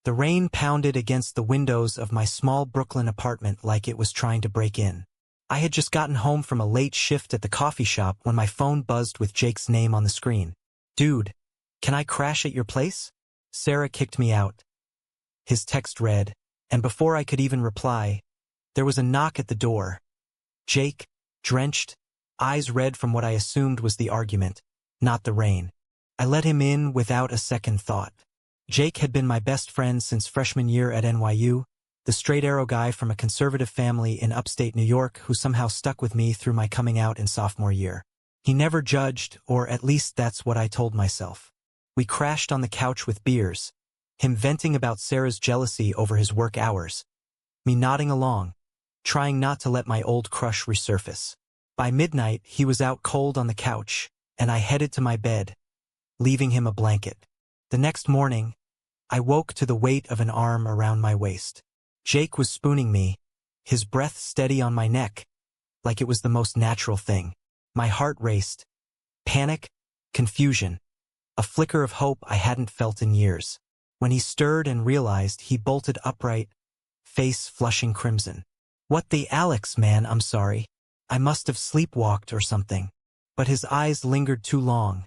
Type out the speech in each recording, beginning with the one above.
The rain pounded against the windows of my small Brooklyn apartment like it was trying to break in. I had just gotten home from a late shift at the coffee shop when my phone buzzed with Jake's name on the screen. "Dude, can I crash at your place?" Sarah kicked me out. His text read, and before I could even reply, there was a knock at the door. Jake, drenched, eyes red from what I assumed was the argument, not the rain. I let him in without a second thought. Jake had been my best friend since freshman year at NYU, the straight-arrow guy from a conservative family in upstate New York who somehow stuck with me through my coming out in sophomore year. He never judged, or at least that's what I told myself. We crashed on the couch with beers, him venting about Sarah's jealousy over his work hours, me nodding along, trying not to let my old crush resurface. By midnight, he was out cold on the couch, and I headed to my bed, leaving him a blanket. The next morning, I woke to the weight of an arm around my waist. Jake was spooning me, his breath steady on my neck, like it was the most natural thing. My heart raced. Panic, confusion, a flicker of hope I hadn't felt in years. When he stirred and realized, he bolted upright, face flushing crimson. "What the Alex, man, I'm sorry. I must have sleepwalked or something." But his eyes lingered too long,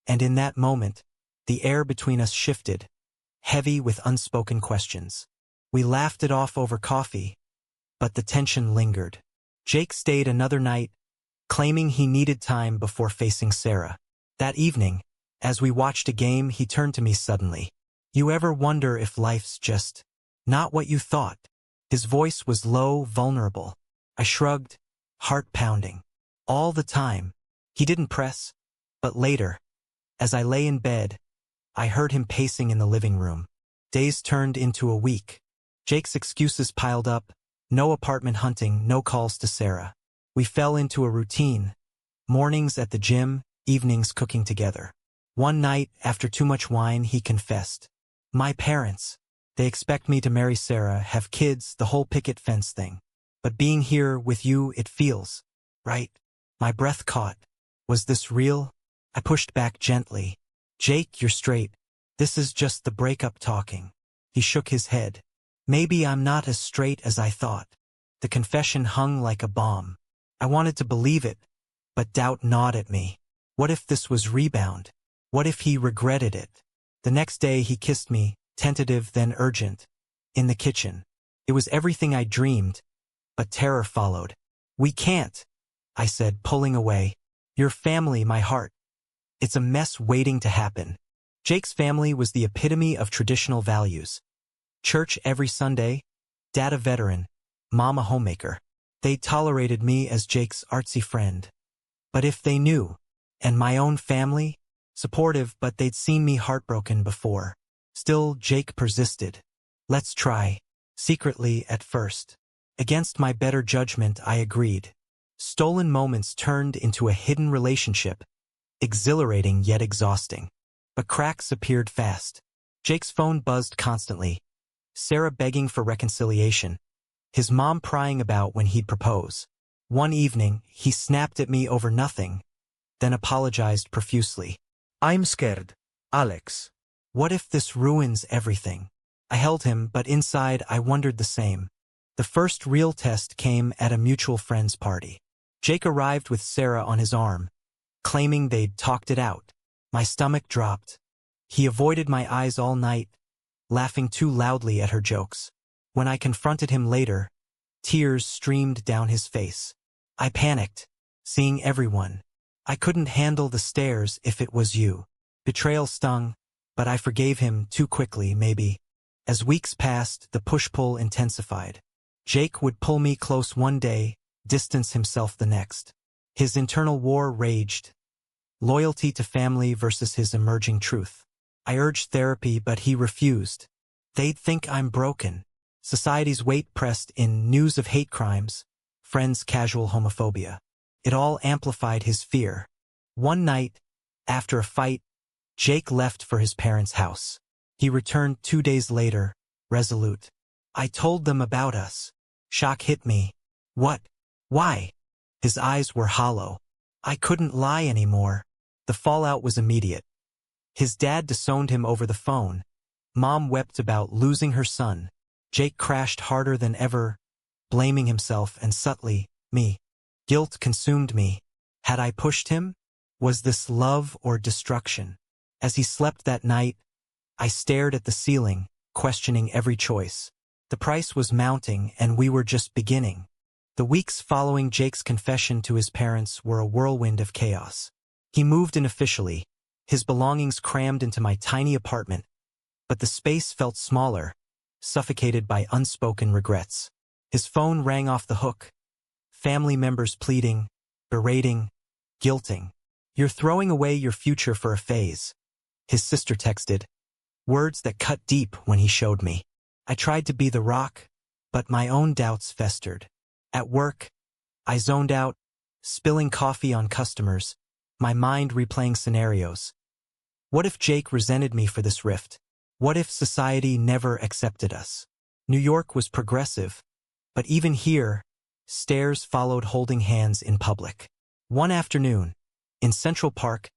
and in that moment, the air between us shifted, heavy with unspoken questions. We laughed it off over coffee, but the tension lingered. Jake stayed another night, claiming he needed time before facing Sarah. That evening, as we watched a game, he turned to me suddenly. "You ever wonder if life's just not what you thought?" His voice was low, vulnerable. I shrugged, heart pounding. All the time. He didn't press, but later, as I lay in bed, I heard him pacing in the living room. Days turned into a week. Jake's excuses piled up, no apartment hunting, no calls to Sarah. We fell into a routine, mornings at the gym, evenings cooking together. One night, after too much wine, he confessed. "My parents, they expect me to marry Sarah, have kids, the whole picket fence thing. But being here with you, it feels right." My breath caught. Was this real? I pushed back gently. "Jake, you're straight. This is just the breakup talking." He shook his head. "Maybe I'm not as straight as I thought." The confession hung like a bomb. I wanted to believe it, but doubt gnawed at me. What if this was rebound? What if he regretted it? The next day he kissed me, tentative then urgent, in the kitchen. It was everything I dreamed, but terror followed. "We can't," I said, pulling away. "Your family, my heart. It's a mess waiting to happen." Jake's family was the epitome of traditional values. Church every Sunday, dad a veteran, mom a homemaker. They tolerated me as Jake's artsy friend. But if they knew, and my own family, supportive, but they'd seen me heartbroken before. Still, Jake persisted. "Let's try." Secretly at first. Against my better judgment, I agreed. Stolen moments turned into a hidden relationship, exhilarating yet exhausting. But cracks appeared fast. Jake's phone buzzed constantly. Sarah begging for reconciliation. His mom prying about when he'd propose. One evening, he snapped at me over nothing, then apologized profusely. "I'm scared, Alex." What if this ruins everything? I held him, but inside I wondered the same. The first real test came at a mutual friend's party. Jake arrived with Sarah on his arm, claiming they'd talked it out. My stomach dropped. He avoided my eyes all night, laughing too loudly at her jokes. When I confronted him later, tears streamed down his face. I panicked, seeing everyone. "I couldn't handle the stares if it was you." Betrayal stung, but I forgave him too quickly, maybe. As weeks passed, the push-pull intensified. Jake would pull me close one day, distance himself the next. His internal war raged. Loyalty to family versus his emerging truth. I urged therapy, but he refused. "They'd think I'm broken." Society's weight pressed in, news of hate crimes, friends' casual homophobia. It all amplified his fear. One night, after a fight, Jake left for his parents' house. He returned 2 days later, resolute. "I told them about us." Shock hit me. "What? Why?" His eyes were hollow. I couldn't lie anymore. The fallout was immediate. His dad disowned him over the phone. Mom wept about losing her son. Jake crashed harder than ever, blaming himself and subtly, me. Guilt consumed me. Had I pushed him? Was this love or destruction? As he slept that night, I stared at the ceiling, questioning every choice. The price was mounting, and we were just beginning. The weeks following Jake's confession to his parents were a whirlwind of chaos. He moved in officially, his belongings crammed into my tiny apartment, but the space felt smaller, suffocated by unspoken regrets. His phone rang off the hook. Family members pleading, berating, guilting. "You're throwing away your future for a phase," his sister texted, words that cut deep when he showed me. I tried to be the rock, but my own doubts festered. At work, I zoned out, spilling coffee on customers, my mind replaying scenarios. What if Jake resented me for this rift? What if society never accepted us? New York was progressive, but even here, stares followed holding hands in public. One afternoon, in Central Park,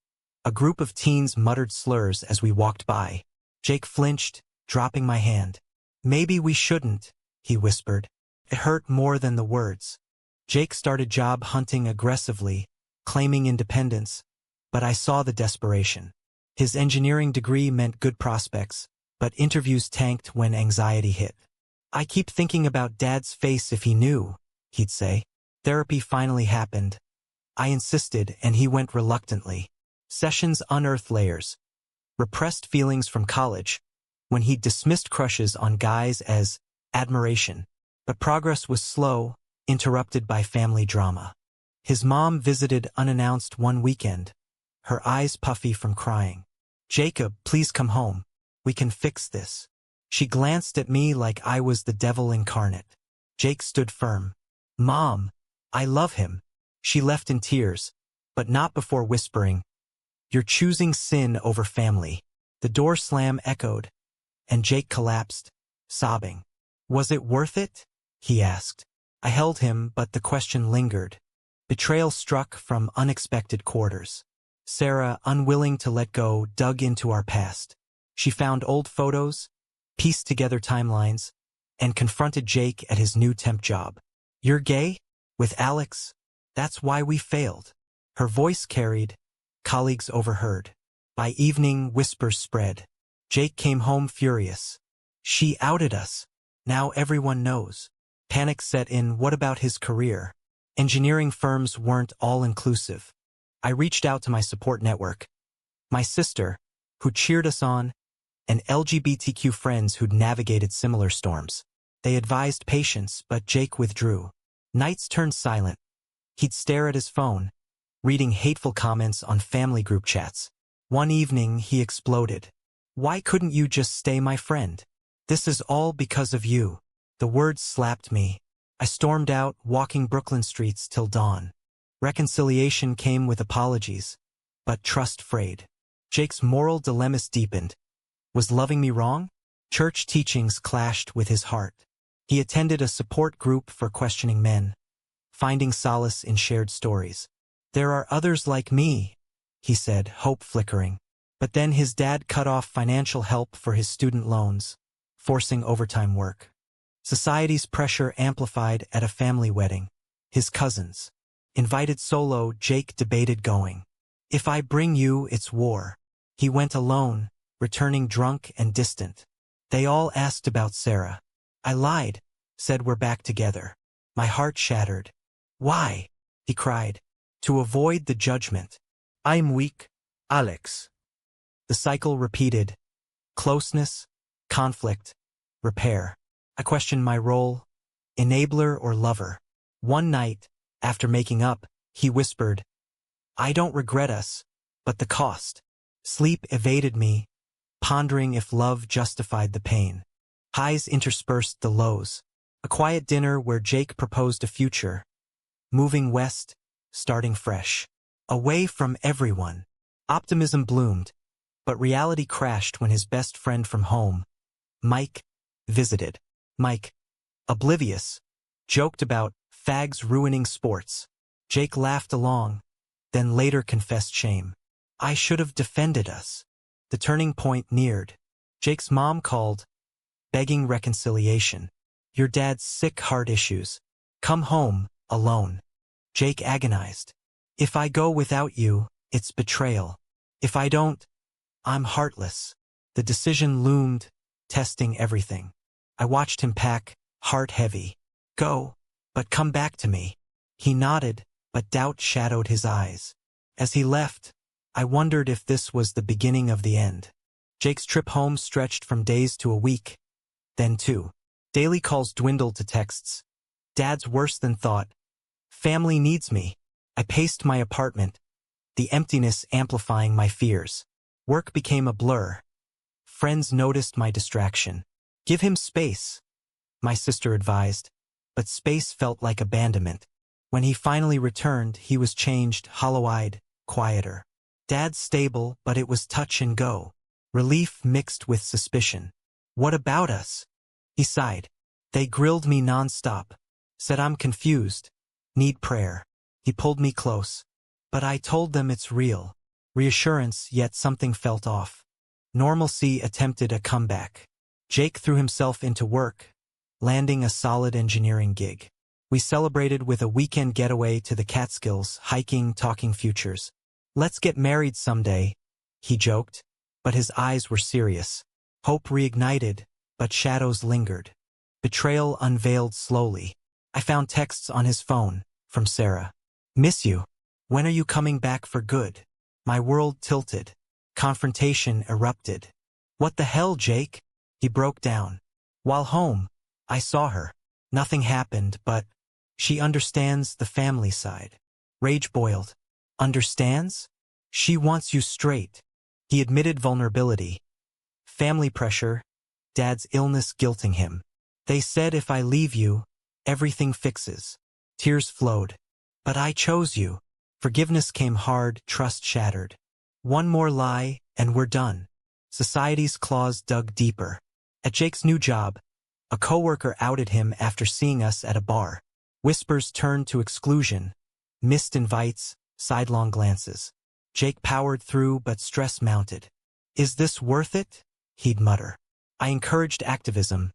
a group of teens muttered slurs as we walked by. Jake flinched, dropping my hand. "Maybe we shouldn't," he whispered. It hurt more than the words. Jake started job hunting aggressively, claiming independence, but I saw the desperation. His engineering degree meant good prospects, but interviews tanked when anxiety hit. "I keep thinking about Dad's face if he knew," he'd say. Therapy finally happened. I insisted, and he went reluctantly. Sessions unearthed layers, repressed feelings from college, when he dismissed crushes on guys as admiration. But progress was slow, interrupted by family drama. His mom visited unannounced one weekend, her eyes puffy from crying. "Jacob, please come home. We can fix this." She glanced at me like I was the devil incarnate. Jake stood firm. "Mom, I love him." She left in tears, but not before whispering, "You're choosing sin over family." The door slam echoed, and Jake collapsed, sobbing. "Was it worth it?" he asked. I held him, but the question lingered. Betrayal struck from unexpected quarters. Sarah, unwilling to let go, dug into our past. She found old photos, pieced together timelines, and confronted Jake at his new temp job. "You're gay? With Alex? That's why we failed." Her voice carried, colleagues overheard. By evening, whispers spread. Jake came home furious. "She outed us. Now everyone knows." Panic set in. What about his career? Engineering firms weren't all-inclusive. I reached out to my support network. My sister, who cheered us on, and LGBTQ friends who'd navigated similar storms. They advised patience, but Jake withdrew. Nights turned silent. He'd stare at his phone, reading hateful comments on family group chats. One evening, he exploded. "Why couldn't you just stay my friend? This is all because of you." The words slapped me. I stormed out, walking Brooklyn streets till dawn. Reconciliation came with apologies, but trust frayed. Jake's moral dilemmas deepened. Was loving me wrong? Church teachings clashed with his heart. He attended a support group for questioning men, finding solace in shared stories. "There are others like me," he said, hope flickering. But then his dad cut off financial help for his student loans, forcing overtime work. Society's pressure amplified at a family wedding. His cousins. Invited solo, Jake debated going. "If I bring you, it's war." He went alone, returning drunk and distant. They all asked about Sarah. I lied, said we're back together. My heart shattered. "Why?" he cried. "To avoid the judgment." "I'm weak, Alex." The cycle repeated. Closeness, conflict, repair. I questioned my role, enabler or lover. One night, after making up, he whispered, "I don't regret us, but the cost." Sleep evaded me, pondering if love justified the pain. Highs interspersed the lows. A quiet dinner where Jake proposed a future. Moving west, starting fresh. Away from everyone. Optimism bloomed, but reality crashed when his best friend from home, Mike, visited. Mike, oblivious, joked about fags ruining sports. Jake laughed along, then later confessed shame. "I should have defended us." The turning point neared. Jake's mom called, begging reconciliation. Your dad's sick heart issues. Come home, alone. Jake agonized. If I go without you, it's betrayal. If I don't, I'm heartless. The decision loomed, testing everything. I watched him pack, heart heavy. Go, but come back to me. He nodded, but doubt shadowed his eyes. As he left, I wondered if this was the beginning of the end. Jake's trip home stretched from days to a week, then 2. Daily calls dwindled to texts. Dad's worse than thought. Family needs me. I paced my apartment, the emptiness amplifying my fears. Work became a blur. Friends noticed my distraction. Give him space, my sister advised, but space felt like abandonment. When he finally returned, he was changed, hollow-eyed, quieter. Dad's stable, but it was touch and go. Relief mixed with suspicion. What about us? He sighed. They grilled me nonstop. Said I'm confused. Need prayer. He pulled me close. But I told them it's real. Reassurance, yet something felt off. Normalcy attempted a comeback. Jake threw himself into work, landing a solid engineering gig. We celebrated with a weekend getaway to the Catskills, hiking, talking futures. Let's get married someday, he joked, but his eyes were serious. Hope reignited, but shadows lingered. Betrayal unveiled slowly. I found texts on his phone, from Sarah. Miss you. When are you coming back for good? My world tilted. Confrontation erupted. What the hell, Jake? He broke down. While home, I saw her. Nothing happened, but she understands the family side. Rage boiled. Understands? She wants you straight. He admitted vulnerability. Family pressure. Dad's illness guilting him. They said if I leave you, everything fixes. Tears flowed. But I chose you. Forgiveness came hard, trust shattered. One more lie, and we're done. Society's claws dug deeper. At Jake's new job, a coworker outed him after seeing us at a bar. Whispers turned to exclusion. Missed invites, sidelong glances. Jake powered through, but stress mounted. Is this worth it? He'd mutter. I encouraged activism,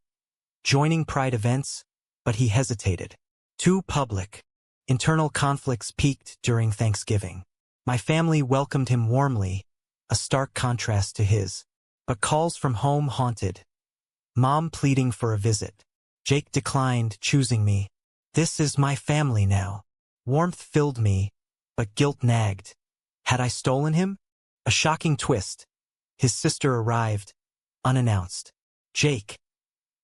joining pride events, but he hesitated. Too public. Internal conflicts peaked during Thanksgiving. My family welcomed him warmly, a stark contrast to his. But calls from home haunted. Mom pleading for a visit. Jake declined, choosing me. This is my family now. Warmth filled me, but guilt nagged. Had I stolen him? A shocking twist. His sister arrived, unannounced. Jake,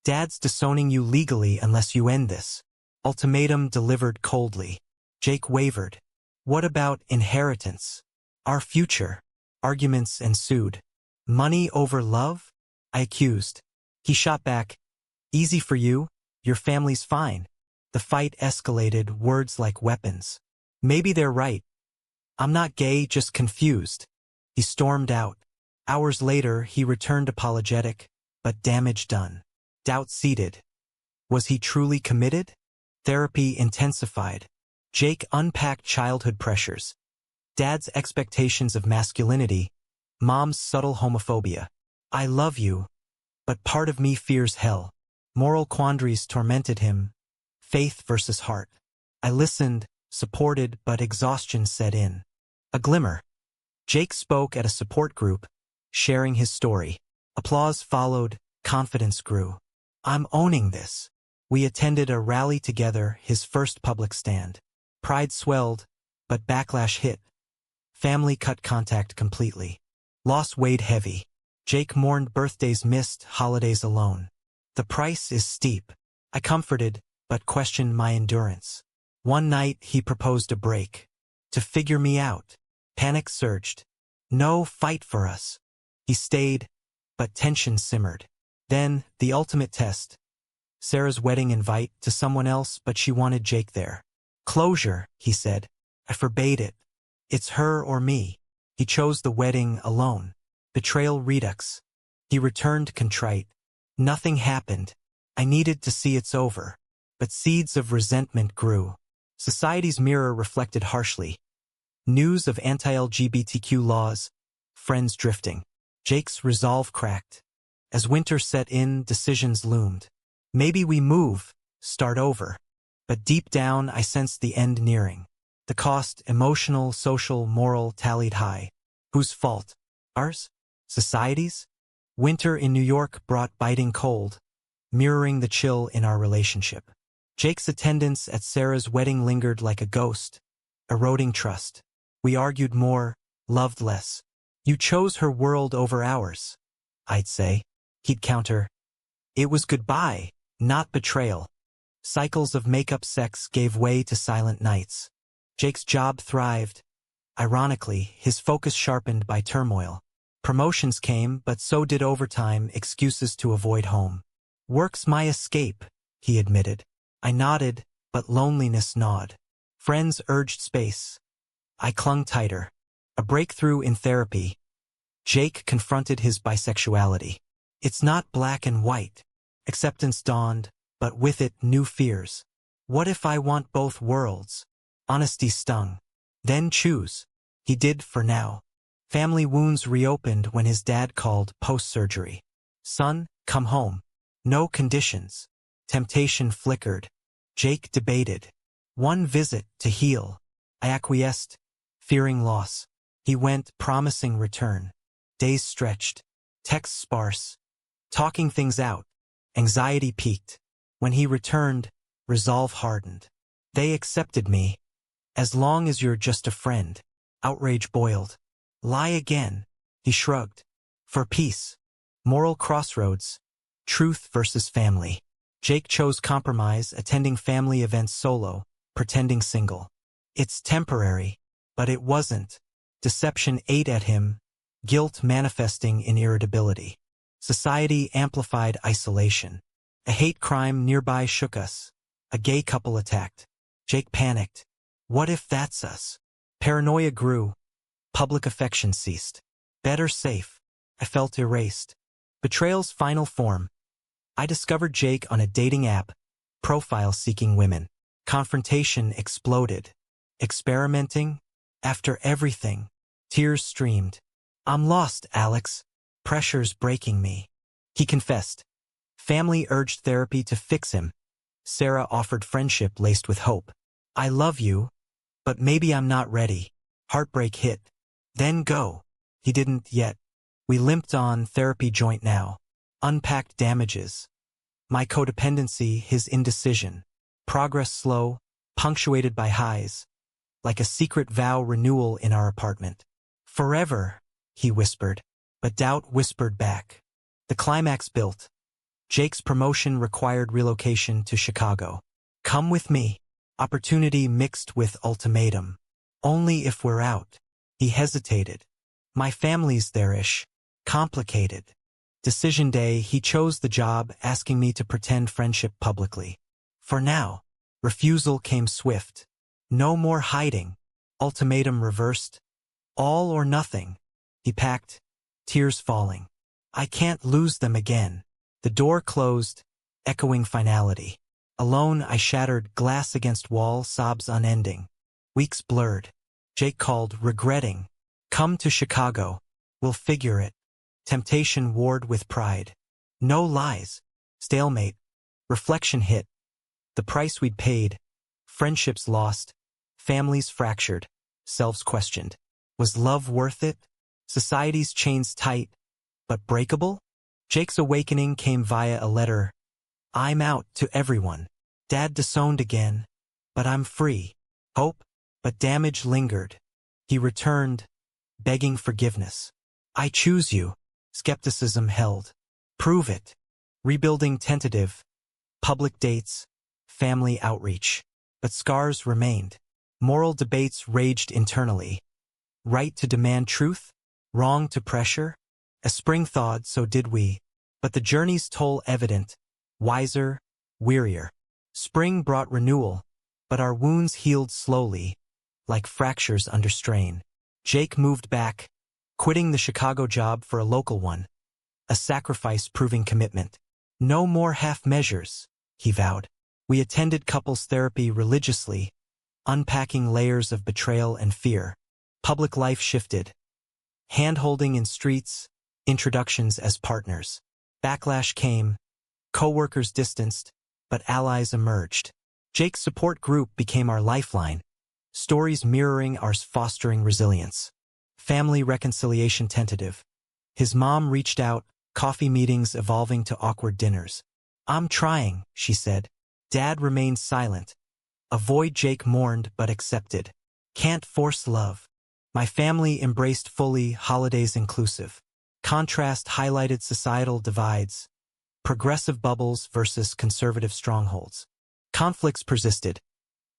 Dad's disowning you legally unless you end this. Ultimatum delivered coldly. Jake wavered. What about inheritance? Our future? Arguments ensued. Money over love? I accused. He shot back. Easy for you. Your family's fine. The fight escalated, words like weapons. Maybe they're right. I'm not gay, just confused. He stormed out. Hours later, he returned apologetic, but damage done. Doubt seated. Was he truly committed? Therapy intensified. Jake unpacked childhood pressures. Dad's expectations of masculinity. Mom's subtle homophobia. I love you, but part of me fears hell. Moral quandaries tormented him. Faith versus heart. I listened, supported, but exhaustion set in. A glimmer. Jake spoke at a support group, sharing his story. Applause followed, confidence grew. I'm owning this. We attended a rally together, his first public stand. Pride swelled, but backlash hit. Family cut contact completely. Loss weighed heavy. Jake mourned birthdays missed, holidays alone. The price is steep. I comforted, but questioned my endurance. One night, he proposed a break. To figure me out. Panic surged. No, fight for us. He stayed, but tension simmered. Then, the ultimate test. Sarah's wedding invite to someone else, but she wanted Jake there. Closure, he said. I forbade it. It's her or me. He chose the wedding alone. Betrayal redux. He returned contrite. Nothing happened. I needed to see it's over. But seeds of resentment grew. Society's mirror reflected harshly. News of anti-LGBTQ laws. Friends drifting. Jake's resolve cracked. As winter set in, decisions loomed. Maybe we move, start over. But deep down, I sensed the end nearing. The cost, emotional, social, moral, tallied high. Whose fault? Ours? Society's? Winter in New York brought biting cold, mirroring the chill in our relationship. Jake's attendance at Sarah's wedding lingered like a ghost, eroding trust. We argued more, loved less. You chose her world over ours, I'd say. He'd counter, it was goodbye, not betrayal. Cycles of make-up sex gave way to silent nights. Jake's job thrived. Ironically, his focus sharpened by turmoil. Promotions came, but so did overtime, excuses to avoid home. Work's my escape, he admitted. I nodded, but loneliness gnawed. Friends urged space. I clung tighter. A breakthrough in therapy. Jake confronted his bisexuality. It's not black and white. Acceptance dawned, but with it new fears. What if I want both worlds? Honesty stung. Then choose. He did for now. Family wounds reopened when his dad called post-surgery. Son, come home. No conditions. Temptation flickered. Jake debated. One visit to heal. I acquiesced, fearing loss. He went, promising return. Days stretched. Texts sparse. Talking things out. Anxiety peaked. When he returned, resolve hardened. They accepted me. As long as you're just a friend. Outrage boiled. Lie again. He shrugged. For peace. Moral crossroads. Truth versus family. Jake chose compromise, attending family events solo, pretending single. It's temporary. But it wasn't. Deception ate at him, guilt manifesting in irritability. Society amplified isolation. A hate crime nearby shook us. A gay couple attacked. Jake panicked. What if that's us? Paranoia grew. Public affection ceased. Better safe. I felt erased. Betrayal's final form. I discovered Jake on a dating app, profile-seeking women. Confrontation exploded. Experimenting? After everything. Tears streamed. I'm lost, Alex. Pressure's breaking me. He confessed. Family urged therapy to fix him. Sarah offered friendship laced with hope. I love you, but maybe I'm not ready. Heartbreak hit. Then go. He didn't yet. We limped on, therapy joint now. Unpacked damages. My codependency, his indecision. Progress slow, punctuated by highs. Like a secret vow renewal in our apartment. Forever, he whispered, but doubt whispered back. The climax built. Jake's promotion required relocation to Chicago. Come with me. Opportunity mixed with ultimatum. Only if we're out. He hesitated. My family's there-ish. Complicated. Decision day, he chose the job, asking me to pretend friendship publicly. For now, refusal came swift. No more hiding. Ultimatum reversed. All or nothing. He packed, tears falling. I can't lose them again. The door closed, echoing finality. Alone, I shattered glass against wall, sobs unending. Weeks blurred. Jake called, regretting. Come to Chicago. We'll figure it. Temptation warred with pride. No lies. Stalemate. Reflection hit. The price we'd paid. Friendships lost. Families fractured. Selves questioned. Was love worth it? Society's chains tight, but breakable? Jake's awakening came via a letter. I'm out to everyone. Dad disowned again, but I'm free. Hope, but damage lingered. He returned, begging forgiveness. I choose you. Skepticism held. Prove it. Rebuilding tentative. Public dates. Family outreach. But scars remained. Moral debates raged internally. Right to demand truth? Wrong to pressure? As spring thawed, so did we. But the journey's toll evident. Wiser, wearier. Spring brought renewal, but our wounds healed slowly, like fractures under strain. Jake moved back, quitting the Chicago job for a local one. A sacrifice proving commitment. No more half measures, he vowed. We attended couples therapy religiously, unpacking layers of betrayal and fear. Public life shifted. Hand-holding in streets, introductions as partners. Backlash came, co-workers distanced, but allies emerged. Jake's support group became our lifeline, stories mirroring ours fostering resilience. Family reconciliation tentative. His mom reached out, coffee meetings evolving to awkward dinners. "I'm trying," she said. Dad remained silent. A void Jake mourned but accepted. "Can't force love." My family embraced fully, holidays inclusive. Contrast highlighted societal divides, progressive bubbles versus conservative strongholds. Conflicts persisted.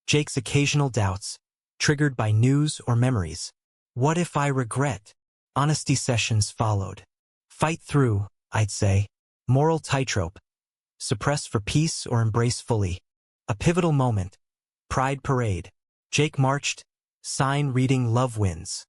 Jake's occasional doubts, triggered by news or memories. "What if I regret?" Honesty sessions followed. Fight through, I'd say. Moral tightrope. Suppress for peace or embrace fully. A pivotal moment. Pride parade. Jake marched. Sign reading "Love Wins."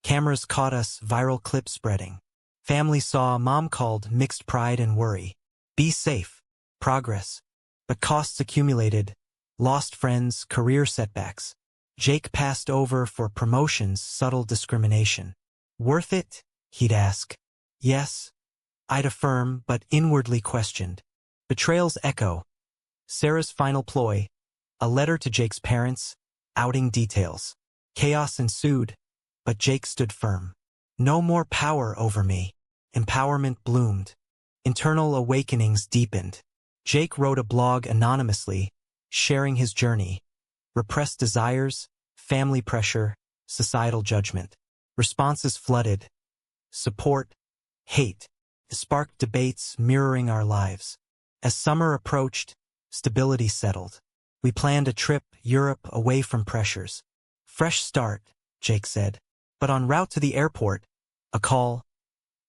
Cameras caught us, viral clip spreading. Family saw, mom called, mixed pride and worry. Be safe. Progress. But costs accumulated. Lost friends, career setbacks. Jake passed over for promotions, subtle discrimination. "Worth it?" he'd ask. "Yes," I'd affirm, but inwardly questioned. Betrayal's echo. Sarah's final ploy. A letter to Jake's parents. Outing details. Chaos ensued, but Jake stood firm. "No more power over me." Empowerment bloomed. Internal awakenings deepened. Jake wrote a blog anonymously, sharing his journey. Repressed desires, family pressure, societal judgment. Responses flooded. Support, hate. Sparked debates mirroring our lives. As summer approached, stability settled. We planned a trip, Europe, away from pressures. "Fresh start," Jake said. But en route to the airport, a call.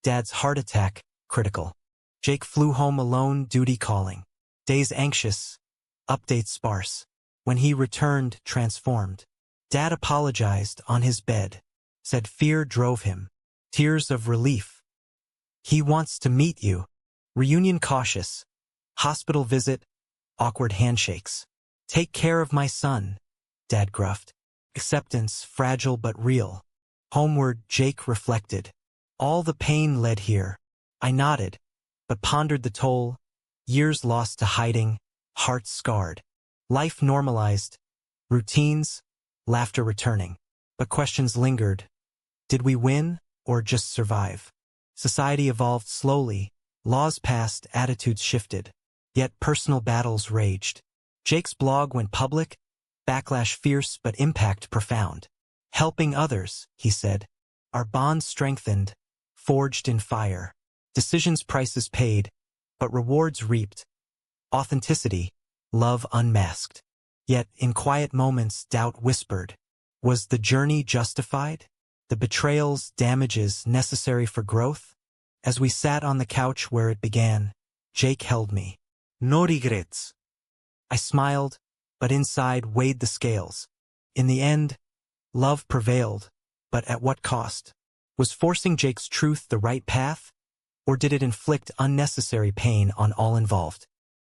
Dad's heart attack, critical. Jake flew home alone, duty calling. Days anxious, updates sparse. When he returned, transformed. Dad apologized on his bed. Said fear drove him. Tears of relief. "He wants to meet you." Reunion cautious. Hospital visit, awkward handshakes. "Take care of my son," Dad gruffed. Acceptance, fragile but real. Homeward, Jake reflected. All the pain led here. I nodded, but pondered the toll. Years lost to hiding, hearts scarred. Life normalized. Routines, laughter returning. But questions lingered. Did we win or just survive? Society evolved slowly. Laws passed, attitudes shifted. Yet personal battles raged. Jake's blog went public. Backlash fierce but impact profound. "Helping others," he said. Our bond strengthened, forged in fire. Decisions prices paid, but rewards reaped. Authenticity, love unmasked. Yet in quiet moments doubt whispered. Was the journey justified? The betrayals, damages necessary for growth? As we sat on the couch where it began, Jake held me. "No regrets." I smiled, but inside weighed the scales. In the end, love prevailed, but at what cost? Was forcing Jake's truth the right path? Or did it inflict unnecessary pain on all involved?